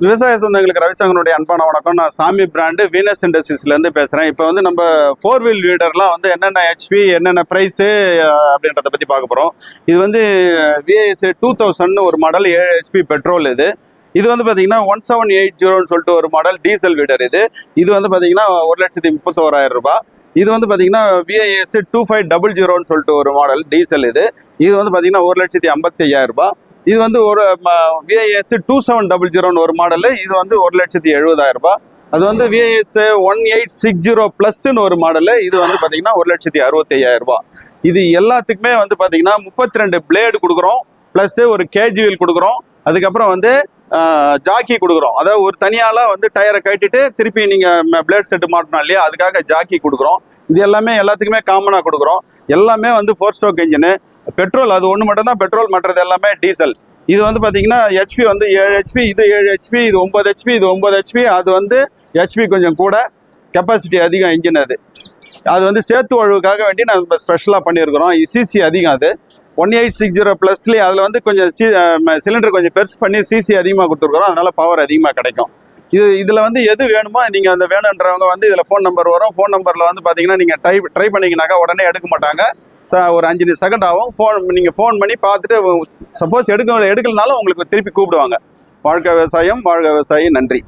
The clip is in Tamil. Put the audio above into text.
விவசாய சொந்தங்களுக்கு ரவிசங்கருடைய அன்பான வணக்கம். நான் சாமி பிராண்டு வீனஸ் இண்டஸ்ட்ரீஸ்லேருந்து பேசுகிறேன். இப்போ வந்து நம்ம 4 வீல் வீடர்லாம் வந்து என்னென்ன ஹெச்பி என்னென்ன ப்ரைஸு அப்படின்றத பற்றி பார்க்க போகிறோம். இது வந்து VAS 2000 ஒரு மாடல் 7 HP பெட்ரோல். இது வந்து பார்த்தீங்கன்னா 1780 சொல்லிட்டு ஒரு மாடல் டீசல் வீடர். இது வந்து பார்த்தீங்கன்னா 1,31,000 ரூபாய். இது வந்து பார்த்தீங்கன்னா VAS 2500 சொல்லிட்டு ஒரு மாடல் டீசல். இது வந்து பார்த்தீங்கன்னா 1,55,000 ரூபாய். இது வந்து ஒரு VAS 2700 ஒரு மாடலு. இது வந்து 1,70,000 ரூபாய். அது வந்து VAS 1860 ப்ளஸ்ன்னு ஒரு மாடலு. இது வந்து பார்த்தீங்கன்னா 1,65,000 ரூபாய். இது எல்லாத்துக்குமே வந்து பார்த்தீங்கன்னா 32 பிளேடு கொடுக்குறோம், ப்ளஸ் ஒரு கேஜி வீல் கொடுக்குறோம். அதுக்கப்புறம் வந்து ஜாக்கி கொடுக்குறோம். அதாவது ஒரு தனியால வந்து டயரை கட்டிட்டு திருப்பி நீங்கள் பிளேட் செட்டு மாட்டணும் இல்லையா, அதுக்காக ஜாக்கி கொடுக்குறோம். இது எல்லாமே எல்லாத்துக்குமே காமனாக கொடுக்குறோம். எல்லாமே வந்து 4 ஸ்ட்ரோக் இன்ஜினு. பெட்ரோல் அது ஒன்று மட்டும் தான் பெட்ரோல், மற்றது எல்லாமே டீசல். இது வந்து பார்த்தீங்கன்னா ஹெச்பி வந்து 7 HP, இது 7 HP, இது 9 HP, இது 9 HP. அது வந்து ஹெச்பி கொஞ்சம் கூட, கெப்பாசிட்டி அதிகம் இன்ஜின். அது வந்து சேத்து வழுவுக்காக வேண்டி நம்ம ஸ்பெஷலாக பண்ணியிருக்கிறோம். சிசி அதிகம். அது 1860 ப்ளஸ்லேயே அதில் வந்து கொஞ்சம் சிலிண்டர் கொஞ்சம் பெருசு பண்ணி சிசி அதிகமாக கொடுத்துருக்குறோம். அதனால பவர் அதிகமாக கிடைக்கும். இதில் வந்து எது வேணுமோ நீங்கள் அந்த வேணுன்றவங்க வந்து இதில் ஃபோன் நம்பர் வரும். ஃபோன் நம்பரில் வந்து பார்த்தீங்கன்னா நீங்கள் ட்ரை பண்ணிங்கனாக்கா உடனே எடுக்க மாட்டாங்க. ஒரு 5 செகண்ட் ஆகும். நீங்கள் ஃபோன் பண்ணி பார்த்துட்டு சப்போஸ் எடுக்கலனாலும் உங்களுக்கு திருப்பி கூப்பிடுவாங்க. வாழ்க விவசாயம், வாழ்க விவசாயி. நன்றி.